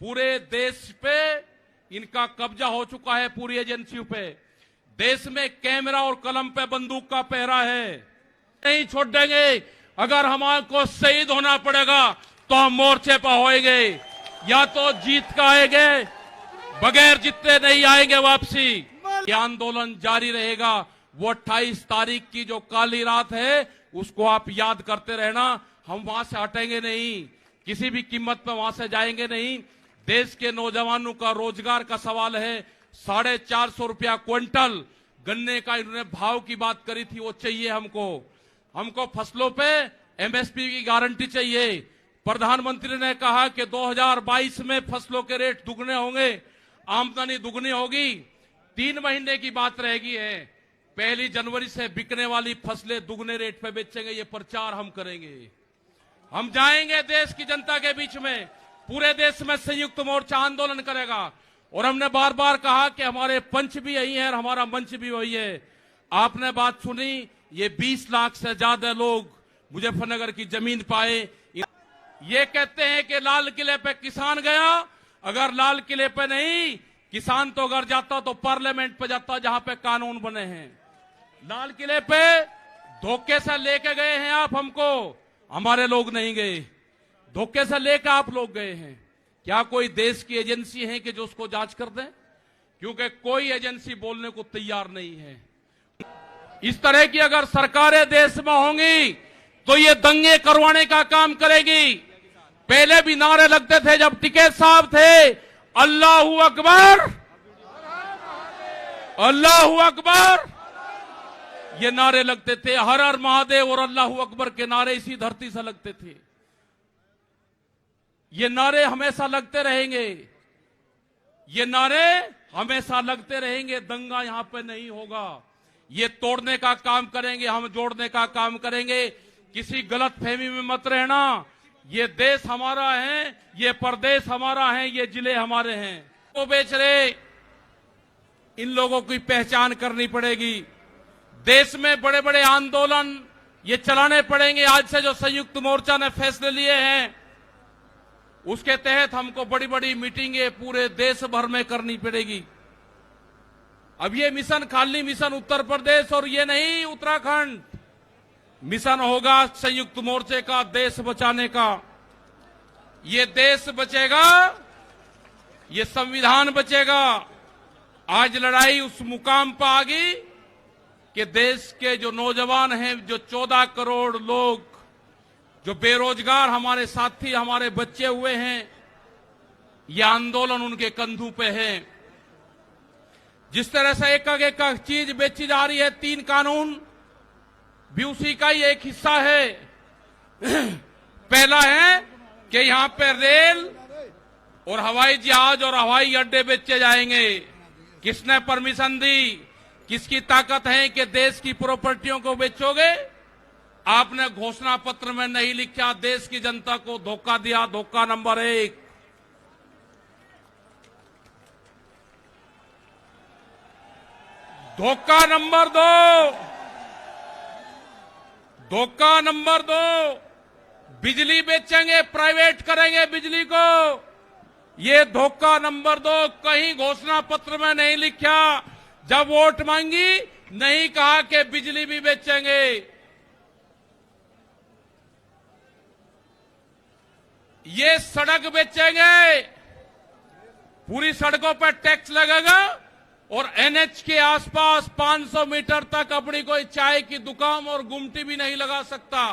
पूरे देश पे इनका कब्जा हो चुका है, पूरी एजेंसियों पे। देश में कैमरा और कलम पे बंदूक का पहरा है। नहीं छोड़ देंगे। अगर हमारे को शहीद होना पड़ेगा तो हम मोर्चे पर होएंगे, या तो जीत का आएंगे, बगैर जीते नहीं आएंगे वापसी। ये आंदोलन जारी रहेगा। वो 28 तारीख की जो काली रात है उसको आप याद करते रहना। हम वहां से हटेंगे नहीं, किसी भी कीमत पर वहां से जाएंगे नहीं। देश के नौजवानों का रोजगार का सवाल है। 450 रुपया क्विंटल गन्ने का इन्होंने भाव की बात करी थी, वो चाहिए हमको फसलों पे एमएसपी की गारंटी चाहिए। प्रधानमंत्री ने कहा कि 2022 में फसलों के रेट दुगने होंगे, आमदनी दुगनी होगी। 3 महीने की बात रहेगी है। 1 जनवरी से बिकने वाली फसलें दुगने रेट पे बेचेंगे। ये प्रचार हम करेंगे। हम जाएंगे देश की जनता के बीच में, पूरे देश में संयुक्त मोर्चा आंदोलन करेगा। और हमने बार बार कहा कि हमारे पंच भी यही है और हमारा मंच भी वही है। आपने बात सुनी, ये 20 लाख से ज्यादा लोग मुजफ्फरनगर की जमीन पाए। ये कहते हैं कि लाल किले पे किसान गया। अगर लाल किले पे नहीं, किसान तो अगर जाता तो पार्लियामेंट पे जाता, जहां पे कानून बने हैं। लाल किले पे धोखे से लेके गए हैं आप हमको, हमारे लोग नहीं गए। धोखे से लेकर आप लोग गए हैं। क्या कोई देश की एजेंसी है कि जो उसको जांच कर दे? क्योंकि कोई एजेंसी बोलने को तैयार नहीं है। इस तरह की अगर सरकारें देश में होंगी तो ये दंगे करवाने का काम करेगी। पहले भी नारे लगते थे जब टिकैत साहब थे, अल्लाहू अकबर, अल्लाहू अकबर, ये नारे लगते थे। हर हर महादेव और अल्लाहू अकबर के नारे इसी धरती से लगते थे। ये नारे हमेशा लगते रहेंगे, ये नारे हमेशा लगते रहेंगे। दंगा यहां पे नहीं होगा। ये तोड़ने का काम करेंगे, हम जोड़ने का काम करेंगे। किसी गलत फहमी में मत रहना। ये देश हमारा है, ये प्रदेश हमारा है, ये जिले हमारे हैं। वो बेच रहे, इन लोगों की पहचान करनी पड़ेगी। देश में बड़े बड़े आंदोलन ये चलाने पड़ेंगे। आज से जो संयुक्त मोर्चा ने फैसले लिए हैं उसके तहत हमको बड़ी बड़ी मीटिंगें पूरे देश भर में करनी पड़ेगी। अब ये मिशन खाली मिशन उत्तर प्रदेश और ये नहीं उत्तराखंड, मिशन होगा संयुक्त मोर्चे का देश बचाने का। ये देश बचेगा, ये संविधान बचेगा। आज लड़ाई उस मुकाम पर आ गई कि देश के जो नौजवान हैं, जो 14 करोड़ लोग जो बेरोजगार हमारे साथी, हमारे बच्चे हुए हैं, ये आंदोलन उनके कंधों पे है। जिस तरह से एक चीज बेची जा रही है, 3 कानून भी उसी का ही एक हिस्सा है। पहला है कि यहां पे रेल और हवाई जहाज और हवाई अड्डे बेचे जाएंगे। किसने परमिशन दी? किसकी ताकत है कि देश की प्रॉपर्टियों को बेचोगे? आपने घोषणा पत्र में नहीं लिखा, देश की जनता को धोखा दिया। धोखा नंबर 1। धोखा नंबर 2, धोखा नंबर 2, बिजली बेचेंगे, प्राइवेट करेंगे बिजली को। ये धोखा नंबर 2 कहीं घोषणा पत्र में नहीं लिखा। जब वोट मांगी नहीं कहा कि बिजली भी बेचेंगे। ये सड़क बेचेंगे, पूरी सड़कों पर टैक्स लगेगा और एनएच के आसपास 500 मीटर तक अपनी कोई चाय की दुकान और गुमटी भी नहीं लगा सकता।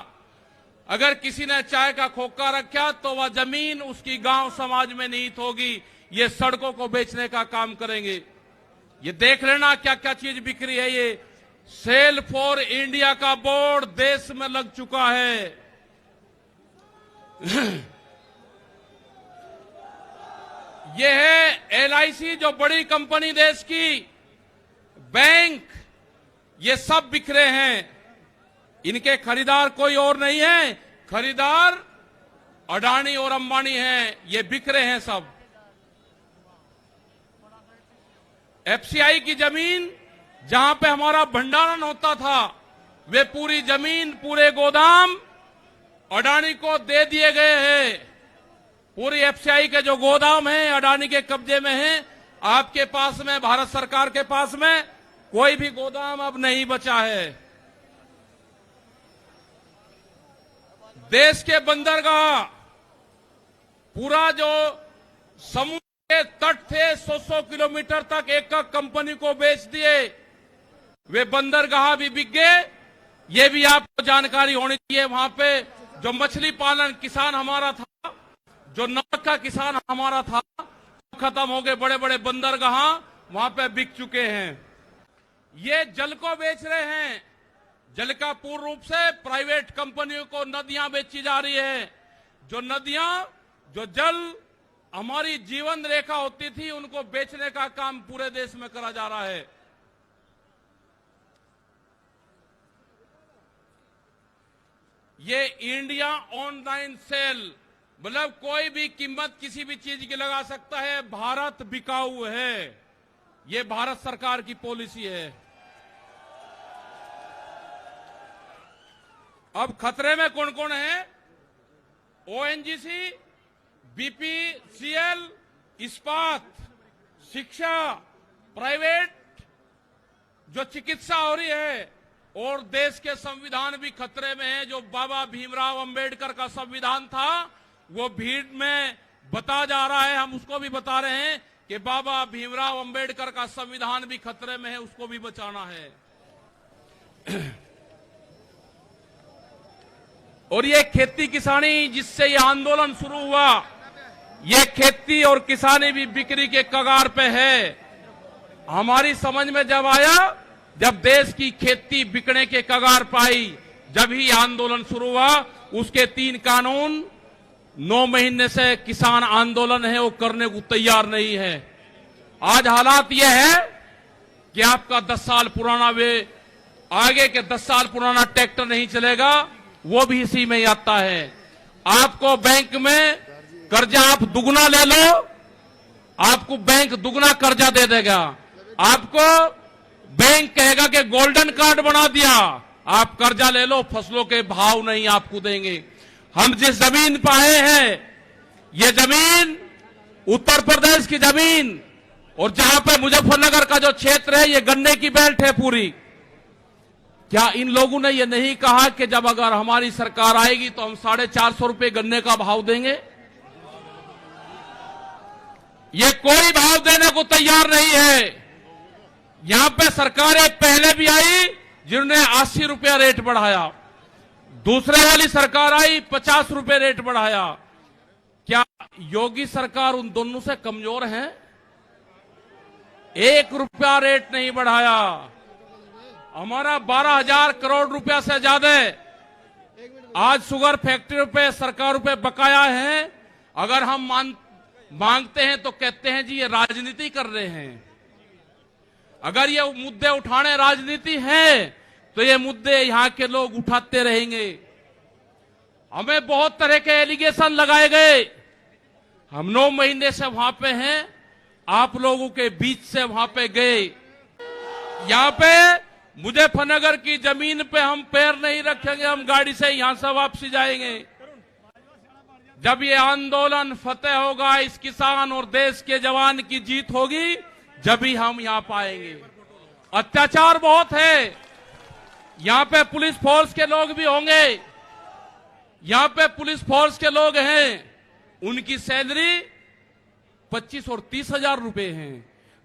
अगर किसी ने चाय का खोखा रखा तो वह जमीन उसकी गांव समाज में निहित होगी। ये सड़कों को बेचने का काम करेंगे। ये देख लेना क्या क्या चीज बिक्री है। ये सेल फॉर इंडिया का बोर्ड देश में लग चुका है। ये है एलआईसी, जो बड़ी कंपनी देश की, बैंक, ये सब बिखरे हैं। इनके खरीदार कोई और नहीं है, खरीदार अडानी और अंबानी हैं। ये बिखरे हैं सब। एफसीआई की जमीन जहां पे हमारा भंडारण होता था, वे पूरी जमीन, पूरे गोदाम अडानी को दे दिए गए हैं। पूरी एफसीआई के जो गोदाम हैं अडानी के कब्जे में हैं, आपके पास में, भारत सरकार के पास में कोई भी गोदाम अब नहीं बचा है। देश के बंदरगाह, पूरा जो समुद्र के तट थे 100-100 किलोमीटर तक एक कंपनी को बेच दिए। वे बंदरगाह भी बिक गए। ये भी आपको जानकारी होनी चाहिए। वहां पे जो मछली पालन किसान हमारा था, जो नमक का किसान हमारा था, खत्म हो गए। बड़े बड़े बंदरगाह वहां पे बिक चुके हैं। ये जल को बेच रहे हैं। जल का पूर्ण रूप से प्राइवेट कंपनियों को नदियां बेची जा रही है। जो नदियां, जो जल हमारी जीवन रेखा होती थी, उनको बेचने का काम पूरे देश में करा जा रहा है। ये इंडिया ऑनलाइन सेल, मतलब कोई भी कीमत किसी भी चीज की लगा सकता है। भारत बिकाऊ है। ये भारत सरकार की पॉलिसी है। अब खतरे में कौन कौन है? ओएनजीसी, बीपीसीएल, इस्पात, शिक्षा, प्राइवेट जो चिकित्सा हो रही है, और देश के संविधान भी खतरे में है। जो बाबा भीमराव अंबेडकर का संविधान था, वो भीड़ में बता जा रहा है। हम उसको भी बता रहे हैं कि बाबा भीमराव अंबेडकर का संविधान भी खतरे में है, उसको भी बचाना है। और ये खेती किसानी जिससे ये आंदोलन शुरू हुआ, ये खेती और किसानी भी बिक्री के कगार पे है। हमारी समझ में जब आया, जब देश की खेती बिकने के कगार पाई, जब ही आंदोलन शुरू हुआ। उसके 3 कानून 9 महीने से किसान आंदोलन है, वो करने को तैयार नहीं है। आज हालात यह है कि आपका 10 साल पुराना, वे आगे के 10 साल पुराना ट्रैक्टर नहीं चलेगा, वो भी इसी में आता है। आपको बैंक में कर्जा आप दुगना ले लो, आपको बैंक दुगना कर्जा दे देगा। आपको बैंक कहेगा कि गोल्डन कार्ड बना दिया, आप कर्जा ले लो, फसलों के भाव नहीं आपको देंगे। हम जिस जमीन पर आए हैं, ये जमीन उत्तर प्रदेश की जमीन, और जहां पे मुजफ्फरनगर का जो क्षेत्र है, ये गन्ने की बेल्ट है पूरी। क्या इन लोगों ने ये नहीं कहा कि जब अगर हमारी सरकार आएगी तो हम 450 रुपए गन्ने का भाव देंगे? ये कोई भाव देने को तैयार नहीं है। यहां पे सरकारें पहले भी आई जिन्होंने 80 रुपया रेट बढ़ाया, दूसरे वाली सरकार आई 50 रुपए रेट बढ़ाया। क्या योगी सरकार उन दोनों से कमजोर है? 1 रुपया रेट नहीं बढ़ाया। हमारा 12,000 करोड़ रुपया से ज्यादा आज शुगर फैक्ट्रियों पे सरकारों पे बकाया है। अगर हम मांगते हैं तो कहते हैं जी ये राजनीति कर रहे हैं। अगर ये मुद्दे उठाने राजनीति है तो ये मुद्दे यहां के लोग उठाते रहेंगे। हमें बहुत तरह के एलिगेशन लगाए गए। हम 9 महीने से वहां पे हैं, आप लोगों के बीच से वहां पे गए। यहां पे मुजफ्फरनगर की जमीन पे हम पैर नहीं रखेंगे, हम गाड़ी से यहां से वापसी जाएंगे। जब ये आंदोलन फतेह होगा, इस किसान और देश के जवान की जीत होगी, जब ही हम यहां पाएंगे। अत्याचार बहुत है। यहां पे पुलिस फोर्स के लोग भी होंगे, यहां पे पुलिस फोर्स के लोग हैं, उनकी सैलरी 25 और 30,000 रुपए है।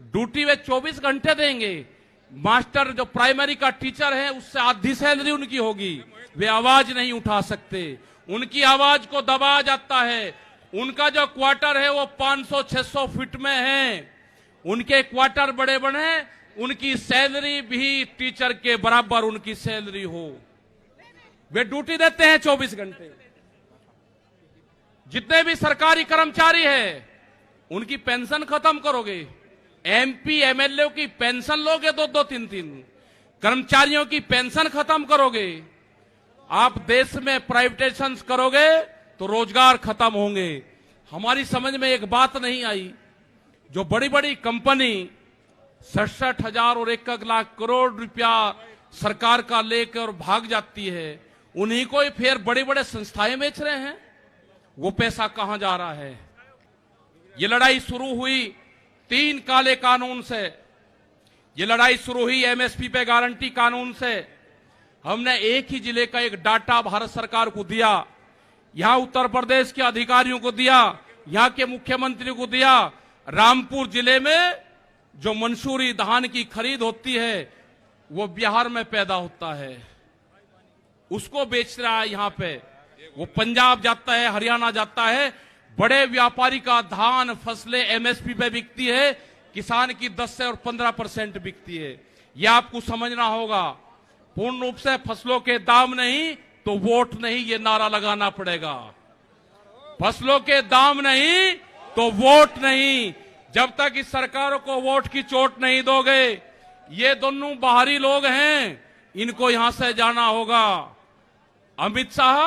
ड्यूटी वे 24 घंटे देंगे। मास्टर जो प्राइमरी का टीचर है, उससे आधी सैलरी उनकी होगी। वे आवाज नहीं उठा सकते, उनकी आवाज को दबाया जाता है। उनका जो क्वार्टर है वो 500-600 फीट में है। उनके क्वार्टर बड़े बड़े हैं, उनकी सैलरी भी टीचर के बराबर उनकी सैलरी हो। वे ड्यूटी देते हैं 24 घंटे। जितने भी सरकारी कर्मचारी हैं, उनकी पेंशन खत्म करोगे। एमपी एमएलए की पेंशन लोगे 2-2, 3-3। कर्मचारियों की पेंशन खत्म करोगे। आप देश में प्राइवेटाइजेशन करोगे तो रोजगार खत्म होंगे। हमारी समझ में एक बात नहीं आई, जो बड़ी बड़ी कंपनी 67,000 और 1 लाख करोड़ रुपया सरकार का लेकर भाग जाती है, उन्हीं को ही फिर बड़े बड़े संस्थाएं बेच रहे हैं। वो पैसा कहां जा रहा है? ये लड़ाई शुरू हुई 3 काले कानून से, ये लड़ाई शुरू हुई एमएसपी पे गारंटी कानून से। हमने एक ही जिले का एक डाटा भारत सरकार को दिया, यहां उत्तर प्रदेश के अधिकारियों को दिया, यहां के मुख्यमंत्री को दिया। रामपुर जिले में जो मंसूरी धान की खरीद होती है वो बिहार में पैदा होता है, उसको बेच रहा है यहां पे, वो पंजाब जाता है, हरियाणा जाता है। बड़े व्यापारी का धान फसलें एमएसपी पे बिकती है, किसान की 10 से और 15% बिकती है। यह आपको समझना होगा। पूर्ण रूप से फसलों के दाम नहीं तो वोट नहीं, ये नारा लगाना पड़ेगा। फसलों के दाम नहीं तो वोट नहीं। जब तक इस सरकारों को वोट की चोट नहीं दोगे, ये दोनों बाहरी लोग हैं, इनको यहां से जाना होगा। अमित शाह,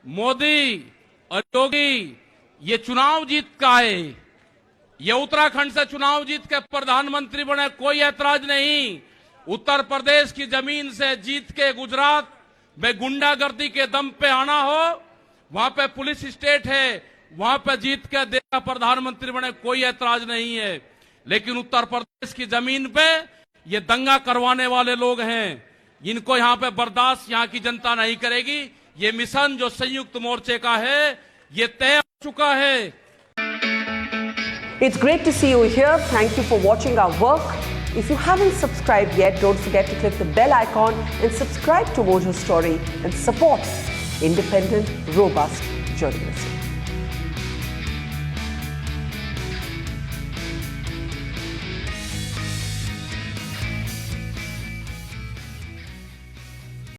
मोदी और योगी ये चुनाव जीत का है, ये उत्तराखंड से चुनाव जीत के प्रधानमंत्री बने, कोई ऐतराज नहीं। उत्तर प्रदेश की जमीन से जीत के गुजरात में गुंडागर्दी के दम पे आना हो, वहां पे पुलिस स्टेट है, वहां पे जीत के देश प्रधानमंत्री बने, कोई ऐतराज नहीं है। लेकिन उत्तर प्रदेश की जमीन पे ये दंगा करवाने वाले लोग हैं, इनको यहां पे बर्दाश्त यहां की जनता नहीं करेगी। ये मिशन जो संयुक्त मोर्चे का है, ये तय हो चुका है। It's great to see you here. Thank you for watching our work. If you haven't subscribed yet, don't forget to click the bell icon and subscribe to Mojo Story and support independent, robust journalism.